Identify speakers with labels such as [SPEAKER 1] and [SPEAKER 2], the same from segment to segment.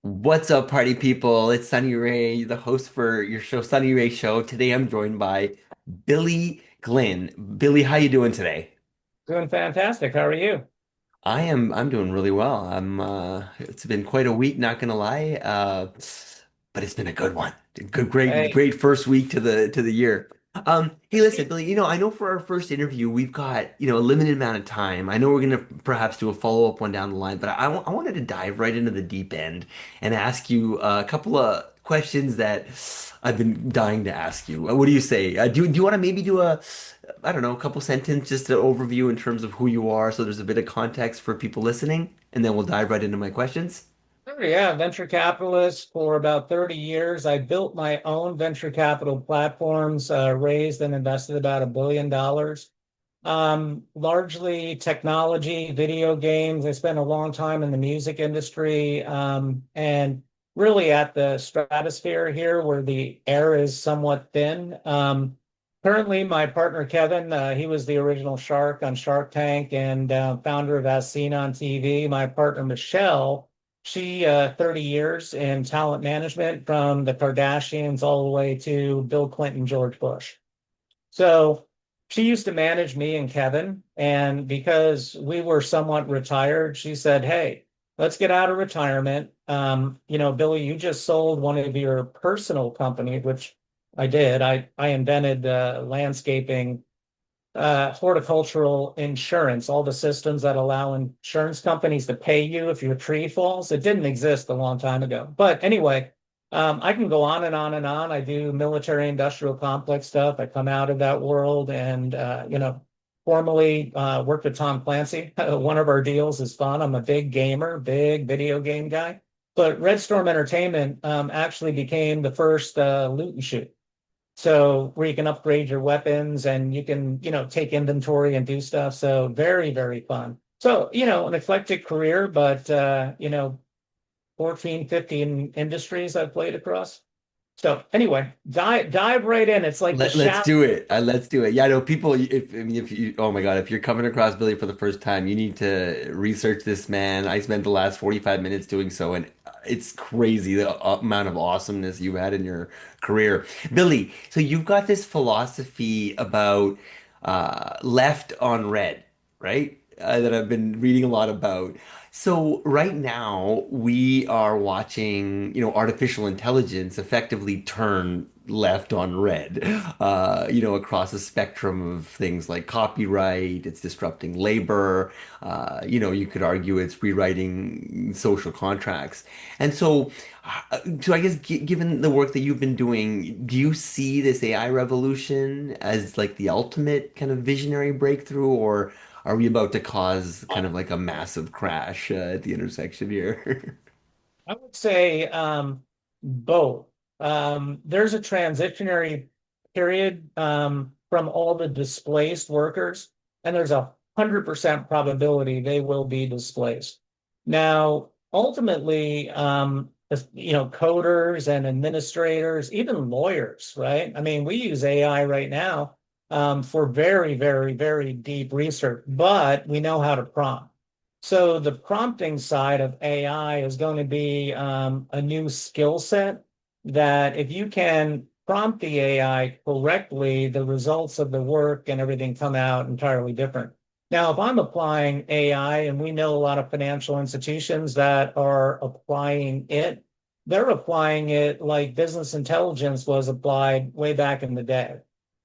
[SPEAKER 1] What's up, party people? It's Sunny Ray, the host for your show, Sunny Ray Show. Today I'm joined by Billy Glynn. Billy, how you doing today?
[SPEAKER 2] Doing fantastic. How are you?
[SPEAKER 1] I'm doing really well. It's been quite a week, not gonna lie. But it's been a good one.
[SPEAKER 2] Hey,
[SPEAKER 1] Great first week to the year. Hey, listen, Billy, I know for our first interview, we've got, a limited amount of time. I know we're gonna perhaps do a follow-up one down the line, but I wanted to dive right into the deep end and ask you a couple of questions that I've been dying to ask you. What do you say? Do you want to maybe do I don't know, a couple sentence, just an overview in terms of who you are, so there's a bit of context for people listening, and then we'll dive right into my questions.
[SPEAKER 2] sure, yeah, venture capitalist for about 30 years. I built my own venture capital platforms, raised and invested about $1 billion. Largely technology, video games. I spent a long time in the music industry, and really at the stratosphere here where the air is somewhat thin. Currently, my partner Kevin, he was the original shark on Shark Tank and founder of As Seen on TV. My partner Michelle, she 30 years in talent management from the Kardashians all the way to Bill Clinton, George Bush. So she used to manage me and Kevin. And because we were somewhat retired, she said, "Hey, let's get out of retirement. Billy, you just sold one of your personal companies," which I did. I invented landscaping, horticultural insurance, all the systems that allow insurance companies to pay you if your tree falls. It didn't exist a long time ago. But anyway, I can go on and on and on. I do military industrial complex stuff. I come out of that world and, formerly worked with Tom Clancy. One of our deals is fun. I'm a big gamer, big video game guy. But Red Storm Entertainment actually became the first loot and shoot. So where you can upgrade your weapons and you can, take inventory and do stuff. So very, very fun. So, an eclectic career, but 14, 15 industries I've played across. So anyway, dive right in. It's like the
[SPEAKER 1] Let's
[SPEAKER 2] shadow.
[SPEAKER 1] do it. Let's do it. Yeah, no, people, if you, oh my God, if you're coming across Billy for the first time, you need to research this man. I spent the last 45 minutes doing so, and it's crazy the amount of awesomeness you had in your career. Billy, so you've got this philosophy about left on red, right? That I've been reading a lot about. So right now we are watching, artificial intelligence effectively turn left on red, across a spectrum of things like copyright, it's disrupting labor, you could argue it's rewriting social contracts. And so I guess given the work that you've been doing, do you see this AI revolution as like the ultimate kind of visionary breakthrough, or are we about to cause kind of like a massive crash at the intersection here?
[SPEAKER 2] I would say both. There's a transitionary period from all the displaced workers, and there's 100% probability they will be displaced. Now, ultimately, coders and administrators, even lawyers, right? I mean, we use AI right now for very, very, very deep research, but we know how to prompt. So the prompting side of AI is going to be a new skill set that if you can prompt the AI correctly, the results of the work and everything come out entirely different. Now, if I'm applying AI, and we know a lot of financial institutions that are applying it, they're applying it like business intelligence was applied way back in the day,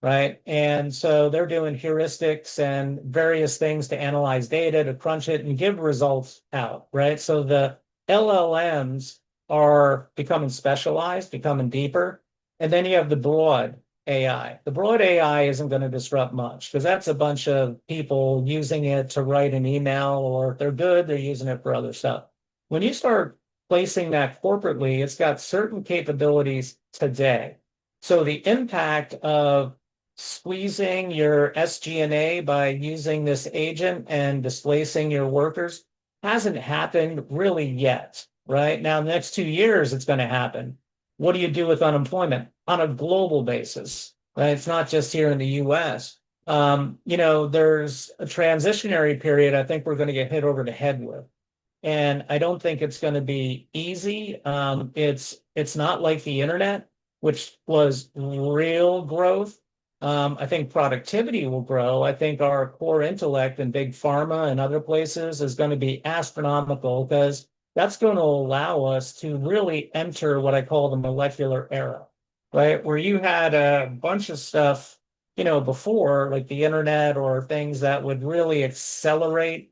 [SPEAKER 2] right? And so they're doing heuristics and various things to analyze data, to crunch it and give results out, right? So the LLMs are becoming specialized, becoming deeper. And then you have the broad AI. The broad AI isn't going to disrupt much because that's a bunch of people using it to write an email, or if they're good, they're using it for other stuff. When you start placing that corporately, it's got certain capabilities today. So the impact of squeezing your SG&A by using this agent and displacing your workers hasn't happened really yet, right? Now, the next 2 years, it's going to happen. What do you do with unemployment on a global basis, right? It's not just here in the US. There's a transitionary period I think we're going to get hit over the head with. And I don't think it's going to be easy. It's not like the internet, which was real growth. I think productivity will grow. I think our core intellect in big pharma and other places is going to be astronomical because that's going to allow us to really enter what I call the molecular era, right? Where you had a bunch of stuff, before, like the internet or things that would really accelerate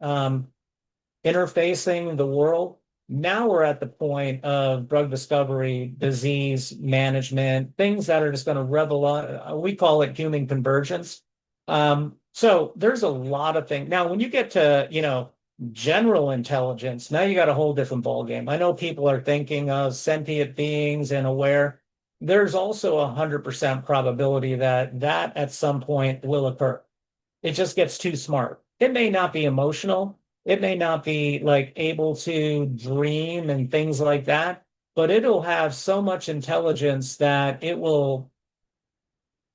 [SPEAKER 2] interfacing the world. Now we're at the point of drug discovery, disease management, things that are just going to we call it human convergence. So there's a lot of things. Now, when you get to, general intelligence, now you got a whole different ballgame. I know people are thinking of sentient beings and aware. There's also 100% probability that that at some point will occur. It just gets too smart. It may not be emotional. It may not be like able to dream and things like that, but it'll have so much intelligence that it will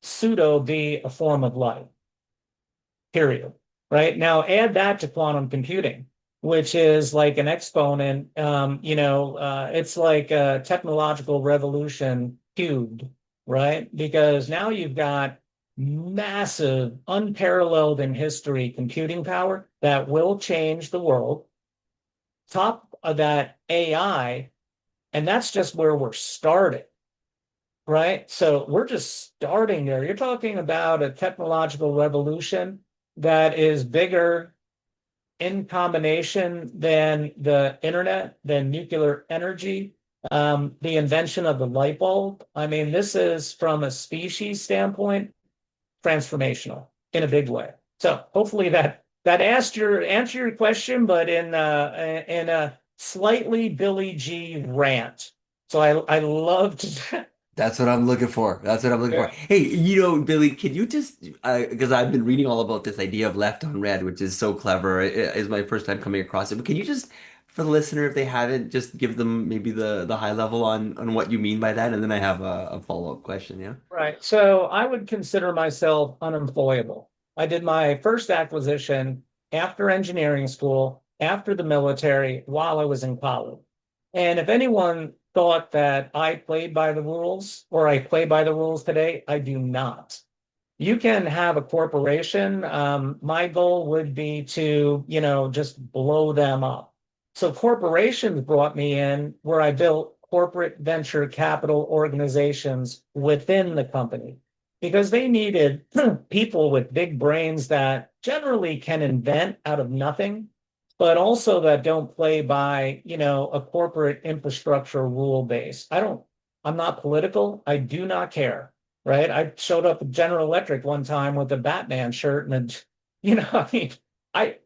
[SPEAKER 2] pseudo be a form of life, period. Right? Now add that to quantum computing, which is like an exponent. It's like a technological revolution cubed, right? Because now you've got massive, unparalleled in history computing power that will change the world. Top of that, AI, and that's just where we're starting, right? So we're just starting there. You're talking about a technological revolution that is bigger in combination than the internet, than nuclear energy, the invention of the light bulb. I mean, this is from a species standpoint transformational in a big way. So hopefully that answer your question, but in a slightly Billy G rant. So I loved
[SPEAKER 1] That's what I'm looking for. That's what I'm looking for.
[SPEAKER 2] yeah.
[SPEAKER 1] Hey, Billy, can you just, because I've been reading all about this idea of left on red, which is so clever. It is my first time coming across it. But can you just, for the listener, if they haven't, just give them maybe the high level on what you mean by that, and then I have a follow-up question. Yeah.
[SPEAKER 2] Right. So I would consider myself unemployable. I did my first acquisition after engineering school, after the military, while I was in college. And if anyone thought that I played by the rules or I play by the rules today, I do not. You can have a corporation. My goal would be to, just blow them up. So corporations brought me in where I built corporate venture capital organizations within the company because they needed people with big brains that generally can invent out of nothing, but also that don't play by, a corporate infrastructure rule base. I'm not political. I do not care, right? I showed up at General Electric one time with a Batman shirt and, I mean, I,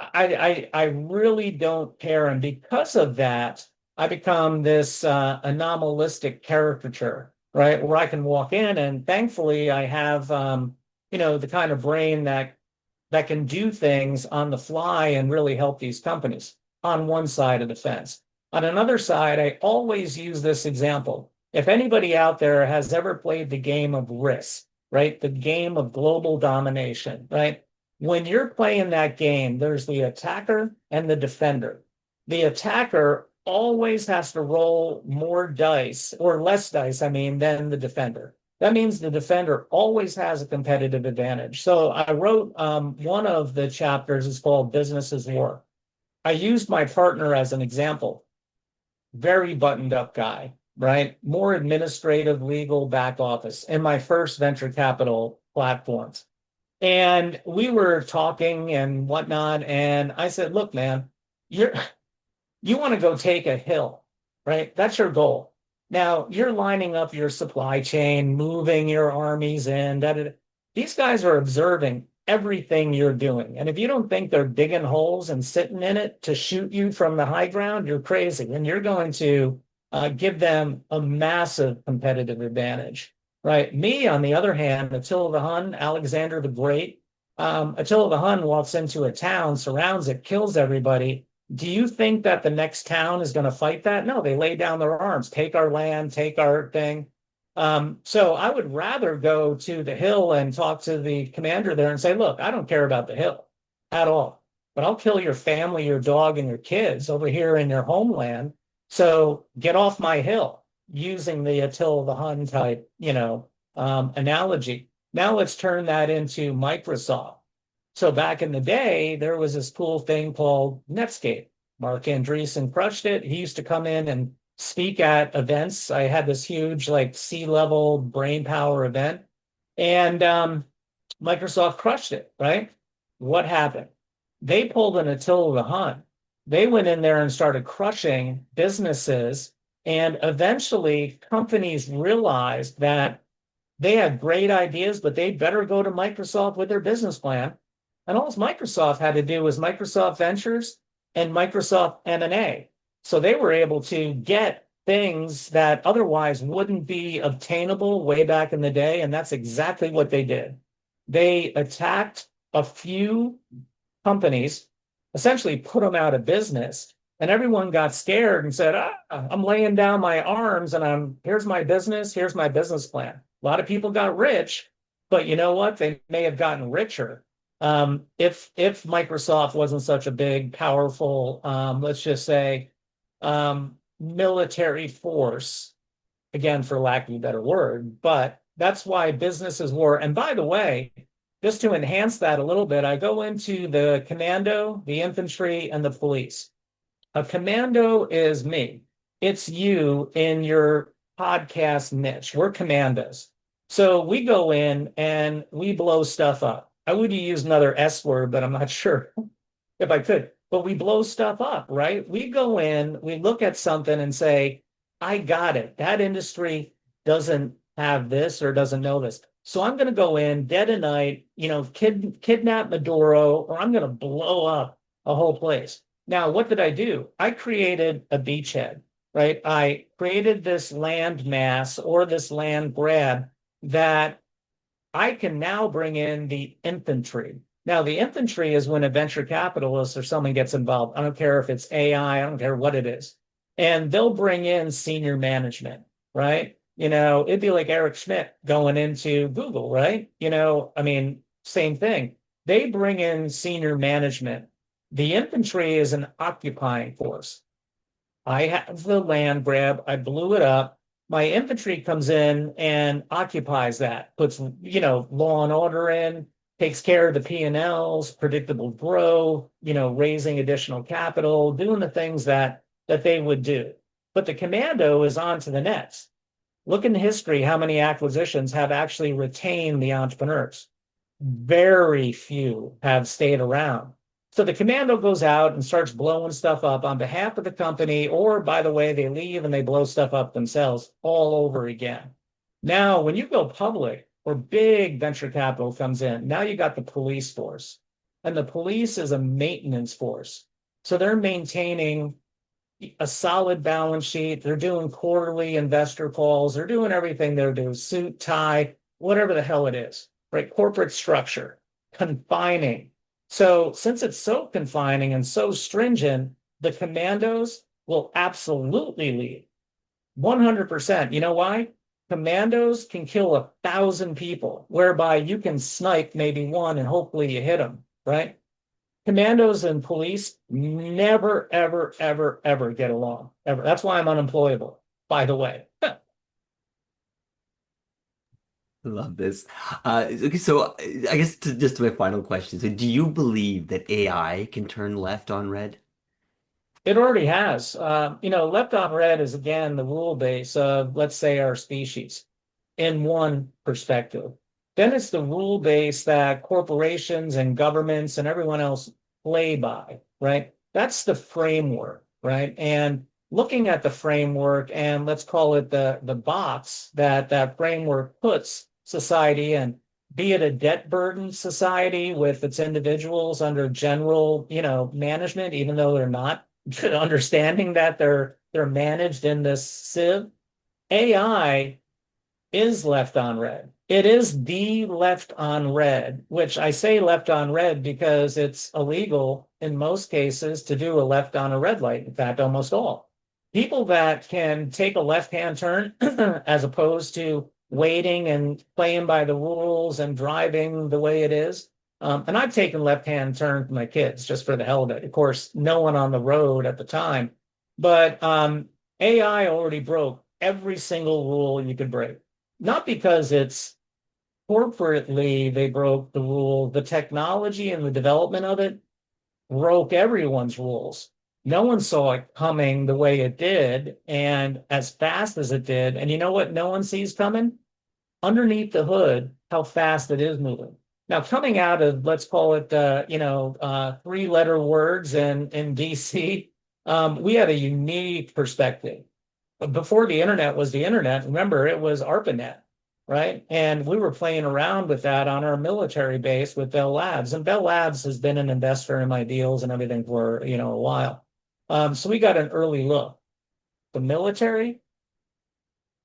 [SPEAKER 2] I really don't care. And because of that, I become this anomalistic caricature, right? Where I can walk in and thankfully I have, the kind of brain that can do things on the fly and really help these companies on one side of the fence. On another side, I always use this example. If anybody out there has ever played the game of risk, right? The game of global domination, right? When you're playing that game, there's the attacker and the defender. The attacker always has to roll more dice or less dice, I mean, than the defender. That means the defender always has a competitive advantage. So I wrote one of the chapters is called Business is War. I used my partner as an example. Very buttoned up guy, right? More administrative, legal, back office in my first venture capital platforms. And we were talking and whatnot. And I said, look, man, you're you want to go take a hill, right? That's your goal. Now you're lining up your supply chain, moving your armies in. These guys are observing everything you're doing. And if you don't think they're digging holes and sitting in it to shoot you from the high ground, you're crazy. And you're going to give them a massive competitive advantage, right? Me, on the other hand, Attila the Hun, Alexander the Great, Attila the Hun walks into a town, surrounds it, kills everybody. Do you think that the next town is going to fight that? No, they lay down their arms, take our land, take our thing. So I would rather go to the hill and talk to the commander there and say, look, I don't care about the hill at all. but I'll kill your family, your dog, and your kids over here in your homeland. So get off my hill, using the Attila the Hun type, analogy. Now let's turn that into Microsoft. So back in the day, there was this cool thing called Netscape. Mark Andreessen crushed it. He used to come in and speak at events. I had this huge, like, C-level brain power event, and Microsoft crushed it, right? What happened? They pulled an Attila the Hun. They went in there and started crushing businesses, and eventually companies realized that they had great ideas, but they better go to Microsoft with their business plan. And all Microsoft had to do was Microsoft Ventures and Microsoft M&A. So they were able to get things that otherwise wouldn't be obtainable way back in the day. And that's exactly what they did. They attacked a few companies, essentially put them out of business. And everyone got scared and said, I'm laying down my arms and here's my business plan. A lot of people got rich, but you know what? They may have gotten richer if Microsoft wasn't such a big, powerful, let's just say, military force, again, for lack of a better word. But that's why businesses were. And by the way, just to enhance that a little bit, I go into the commando, the infantry, and the police. A commando is me. It's you in your podcast niche. We're commandos. So we go in and we blow stuff up. I would use another S word, but I'm not sure if I could. But we blow stuff up, right? We go in, we look at something and say, I got it. That industry doesn't have this or doesn't know this. So I'm going to go in dead of night, kidnap Maduro, or I'm going to blow up a whole place. Now, what did I do? I created a beachhead, right? I created this land mass or this land grab that I can now bring in the infantry. Now, the infantry is when a venture capitalist or someone gets involved. I don't care if it's AI, I don't care what it is. And they'll bring in senior management, right? It'd be like Eric Schmidt going into Google, right? Same thing. They bring in senior management. The infantry is an occupying force. I have the land grab, I blew it up. My infantry comes in and occupies that, puts, law and order in, takes care of the P&Ls, predictable growth, raising additional capital, doing the things that they would do. But the commando is on to the next. Look in history how many acquisitions have actually retained the entrepreneurs. Very few have stayed around. So the commando goes out and starts blowing stuff up on behalf of the company, or by the way, they leave and they blow stuff up themselves all over again. Now, when you go public or big venture capital comes in, now you got the police force. And the police is a maintenance force. So they're maintaining a solid balance sheet. They're doing quarterly investor calls. They're doing everything they're doing, suit, tie, whatever the hell it is, right? Corporate structure, confining. So since it's so confining and so stringent, the commandos will absolutely lead 100%. You know why? Commandos can kill 1,000 people, whereby you can snipe maybe one and hopefully you hit them, right? Commandos and police never, ever, ever, ever get along. Ever. That's why I'm unemployable, by the way.
[SPEAKER 1] Love this. Okay, so I guess just to my final question. So, do you believe that AI can turn left on red?
[SPEAKER 2] It already has. Left on red is, again, the rule base of, let's say, our species in one perspective. Then it's the rule base that corporations and governments and everyone else play by, right? That's the framework, right? And looking at the framework, and let's call it the box that framework puts society in, be it a debt burdened society with its individuals under general, management, even though they're not understanding that they're managed in this sieve. AI is left on red. It is the left on red, which I say left on red because it's illegal in most cases to do a left on a red light. In fact, almost all. People that can take a left-hand turn as opposed to waiting and playing by the rules and driving the way it is, And I've taken left-hand turns with my kids just for the hell of it. Of course, no one on the road at the time, but AI already broke every single rule you could break. Not because it's corporately they broke the rule, the technology and the development of it broke everyone's rules. No one saw it coming the way it did and as fast as it did. And you know what no one sees coming? Underneath the hood, how fast it is moving. Now, coming out of, let's call it, three-letter words in DC, we had a unique perspective. But before the internet was the internet, remember, it was ARPANET, right? And we were playing around with that on our military base with Bell Labs. And Bell Labs has been an investor in my deals and everything for, a while. So we got an early look. The military,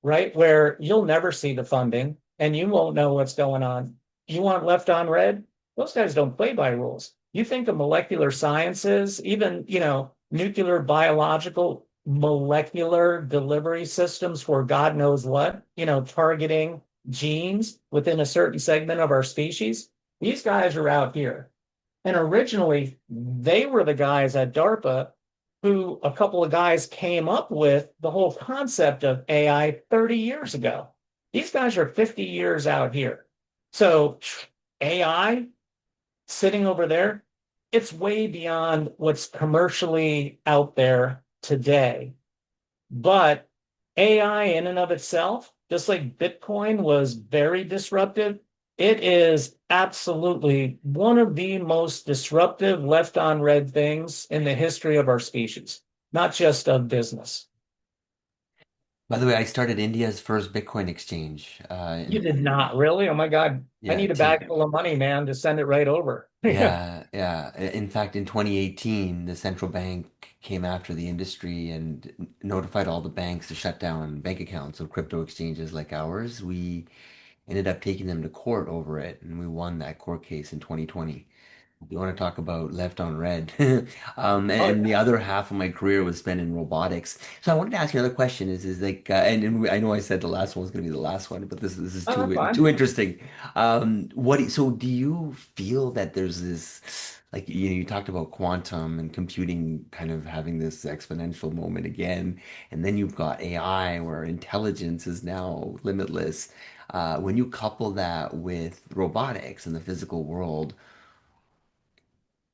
[SPEAKER 2] right? Where you'll never see the funding and you won't know what's going on. You want left on red? Those guys don't play by rules. You think of molecular sciences, even, nuclear, biological, molecular delivery systems for God knows what, targeting genes within a certain segment of our species. These guys are out here. And originally, they were the guys at DARPA who a couple of guys came up with the whole concept of AI 30 years ago. These guys are 50 years out here. So AI sitting over there, it's way beyond what's commercially out there today. But AI in and of itself, just like Bitcoin was very disruptive, it is absolutely one of the most disruptive left on red things in the history of our species, not just of business.
[SPEAKER 1] By the way, I started India's first Bitcoin exchange.
[SPEAKER 2] You did not really? Oh my God. I
[SPEAKER 1] Yeah,
[SPEAKER 2] need a bag full of money, man, to send it right over. Yeah.
[SPEAKER 1] yeah. In fact, in 2018, the central bank came after the industry and notified all the banks to shut down bank accounts of crypto exchanges like ours. We ended up taking them to court over it, and we won that court case in 2020. You want to talk about left on red?
[SPEAKER 2] Oh,
[SPEAKER 1] And
[SPEAKER 2] yeah.
[SPEAKER 1] the other half of my career was spent in robotics. So I wanted to ask you another question. Is like, and I know I said the last one was going to be the last one, but this is
[SPEAKER 2] Oh, that's
[SPEAKER 1] too
[SPEAKER 2] fine.
[SPEAKER 1] interesting. So do you feel that there's this, like, you talked about quantum and computing kind of having this exponential moment again, and then you've got AI where intelligence is now limitless. When you couple that with robotics and the physical world,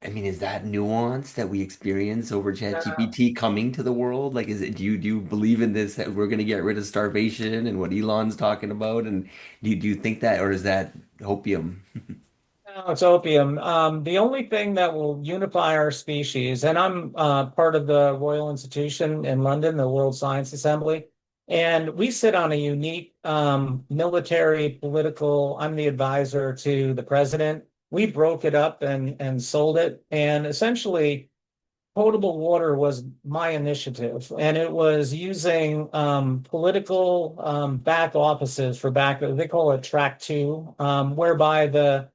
[SPEAKER 1] I mean, is that nuance that we experience over ChatGPT coming to the world? Like, is it, do you believe in this that we're going to get rid of starvation and what Elon's talking about? And do you think that, or is that hopium?
[SPEAKER 2] No, it's opium. The only thing that will unify our species, and I'm part of the Royal Institution in London, the World Science Assembly, and we sit on a unique military political. I'm the advisor to the president. We broke it up and sold it, and essentially potable water was my initiative, and it was using political back offices for back. They call it track two, whereby the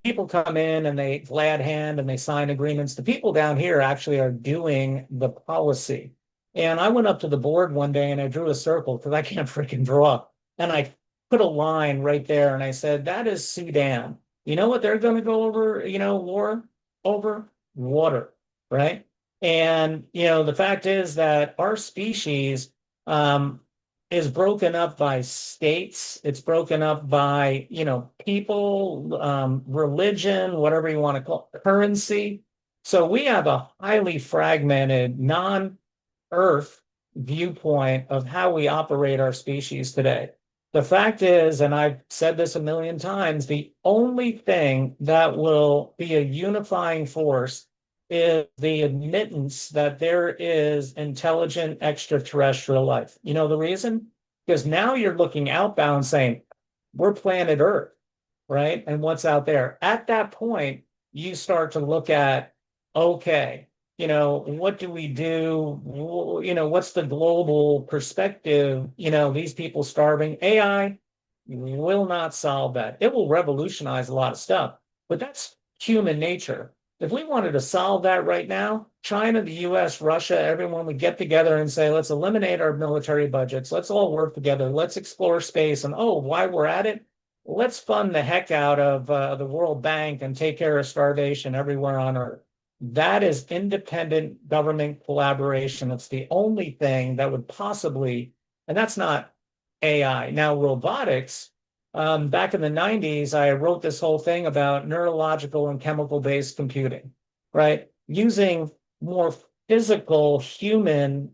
[SPEAKER 2] people come in and they glad hand and they sign agreements. The people down here actually are doing the policy. And I went up to the board one day and I drew a circle because I can't freaking draw, and I put a line right there and I said, "That is Sudan." You know what they're going to go over? War over water, right? And the fact is that our species is broken up by states. It's broken up by, people, religion, whatever you want to call it, currency. So we have a highly fragmented, non-Earth viewpoint of how we operate our species today. The fact is, and I've said this a million times, the only thing that will be a unifying force is the admittance that there is intelligent extraterrestrial life. You know the reason? Because now you're looking outbound saying, we're planet Earth, right? And what's out there? At that point, you start to look at, okay, what do we do? What's the global perspective? These people starving. AI will not solve that. It will revolutionize a lot of stuff, but that's human nature. If we wanted to solve that right now, China, the US, Russia, everyone would get together and say, let's eliminate our military budgets. Let's all work together. Let's explore space. And oh, why we're at it? let's fund the heck out of the World Bank and take care of starvation everywhere on Earth. That is independent government collaboration. It's the only thing that would possibly, and that's not AI. Now, robotics, back in the 90s, I wrote this whole thing about neurological and chemical-based computing, right? Using more physical human,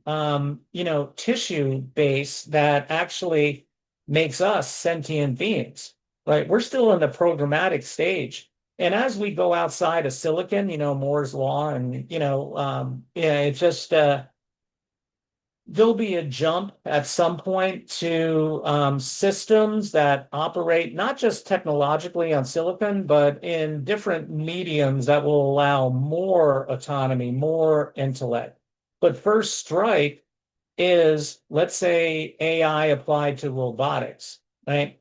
[SPEAKER 2] tissue base that actually makes us sentient beings, right? We're still in the programmatic stage. And as we go outside of silicon, Moore's law, and, yeah, it just, there'll be a jump at some point to systems that operate not just technologically on silicon, but in different mediums that will allow more autonomy, more intellect. But first strike is, let's say, AI applied to robotics, right?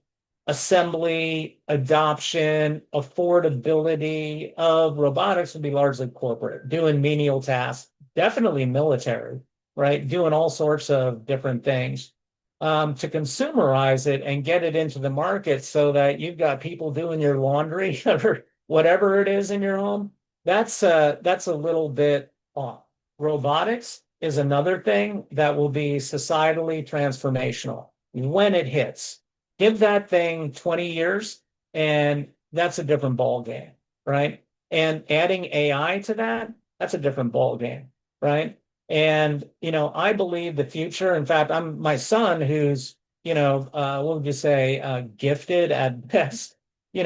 [SPEAKER 2] Assembly, adoption, affordability of robotics would be largely corporate, doing menial tasks, definitely military, right? Doing all sorts of different things. To consumerize it and get it into the market so that you've got people doing your laundry or whatever it is in your home, that's a little bit off. Robotics is another thing that will be societally transformational when it hits. Give that thing 20 years, and that's a different ball game, right? And adding AI to that, that's a different ball game, right? And I believe the future. In fact, I'm my son, who's what would you say, gifted at best. I've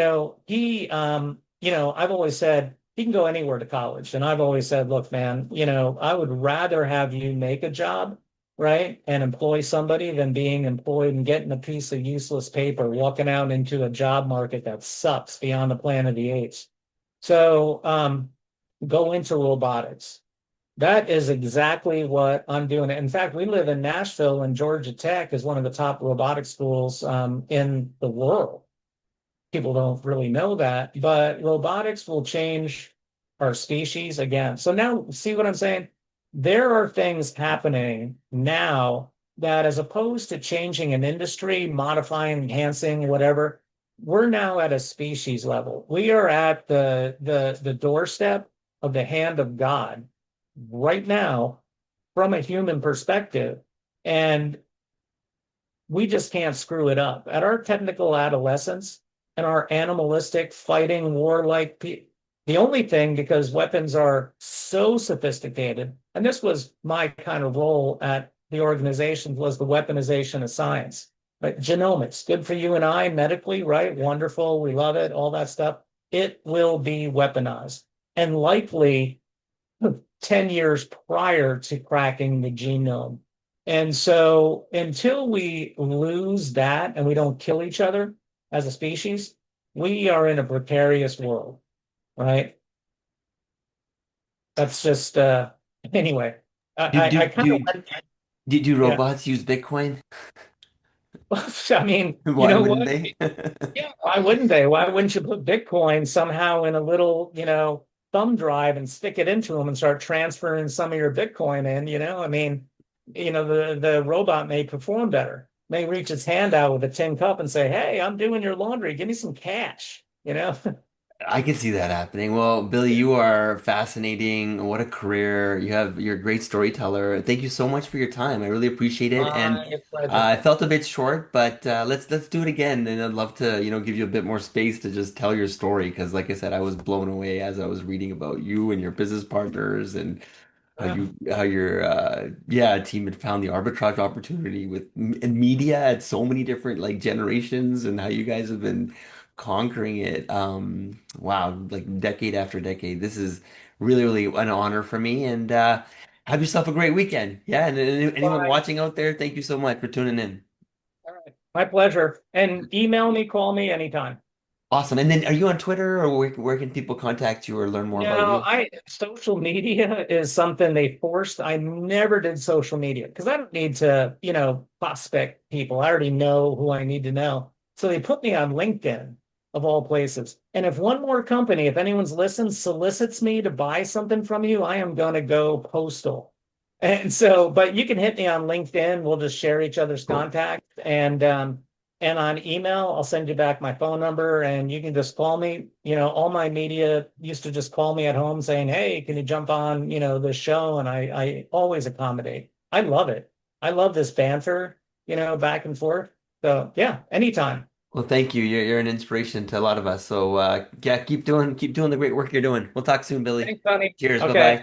[SPEAKER 2] always said he can go anywhere to college, and I've always said, look, man, I would rather have you make a job, right, and employ somebody than being employed and getting a piece of useless paper, walking out into a job market that sucks beyond the planet of the apes. So go into robotics. That is exactly what I'm doing. In fact, we live in Nashville, and Georgia Tech is one of the top robotics schools in the world. People don't really know that, but robotics will change our species again. So now, see what I'm saying? There are things happening now that, as opposed to changing an industry, modifying, enhancing, whatever, we're now at a species level. We are at the doorstep of the hand of God right now from a human perspective. And we just can't screw it up. At our technical adolescence and our animalistic fighting warlike the only thing, because weapons are so sophisticated, and this was my kind of role at the organization, was the weaponization of science. But genomics, good for you and I medically, right? Wonderful. We love it, all that stuff. It will be weaponized and likely 10 years prior to cracking the genome. And so until we lose that and we don't kill each other as a species, we are in a precarious world, right? That's just anyway.
[SPEAKER 1] Do
[SPEAKER 2] I
[SPEAKER 1] do
[SPEAKER 2] kind of
[SPEAKER 1] do
[SPEAKER 2] went,
[SPEAKER 1] do
[SPEAKER 2] yeah.
[SPEAKER 1] robots use Bitcoin?
[SPEAKER 2] I mean, you
[SPEAKER 1] Why
[SPEAKER 2] know
[SPEAKER 1] wouldn't
[SPEAKER 2] what?
[SPEAKER 1] they?
[SPEAKER 2] Yeah, why wouldn't they? Why wouldn't you put Bitcoin somehow in a little, thumb drive and stick it into them and start transferring some of your Bitcoin in, I mean, the robot may perform better, may reach its hand out with a tin cup and say, "Hey, I'm doing your laundry. Give me some cash."
[SPEAKER 1] I can see that happening. Well, Billy, you are fascinating. What a career. You're a great storyteller. Thank you so much for your time. I really appreciate it. And
[SPEAKER 2] My pleasure.
[SPEAKER 1] I felt a bit short, but let's do it again. And I'd love to, give you a bit more space to just tell your story. Because like I said, I was blown away as I was reading about you and your business partners and
[SPEAKER 2] Yeah.
[SPEAKER 1] how your team had found the arbitrage opportunity with in media at so many different like generations and how you guys have been conquering it. Wow, like decade after decade. This is really, really an honor for me. And have yourself a great weekend. Yeah, and anyone
[SPEAKER 2] Bye.
[SPEAKER 1] watching out there, thank you so much for tuning in.
[SPEAKER 2] All right. My pleasure. And email me, call me anytime.
[SPEAKER 1] Awesome. And then are you on Twitter or where can people contact you or learn more about
[SPEAKER 2] No,
[SPEAKER 1] you?
[SPEAKER 2] I social media is something they forced. I never did social media because I don't need to, prospect people. I already know who I need to know. So they put me on LinkedIn of all places. And if one more company, if anyone's listened, solicits me to buy something from you, I am going to go postal. And so, but you can hit me on LinkedIn. We'll just share each other's
[SPEAKER 1] Cool.
[SPEAKER 2] contact. And on email, I'll send you back my phone number and you can just call me. All my media used to just call me at home saying, "Hey, can you jump on, this show?" And I always accommodate. I love it. I love this banter, back and forth. So yeah, anytime.
[SPEAKER 1] Well, thank you. You're an inspiration to a lot of us. So yeah, keep doing the great work you're doing. We'll talk soon, Billy.
[SPEAKER 2] Thanks, Tony.
[SPEAKER 1] Cheers. Bye bye.
[SPEAKER 2] Okay.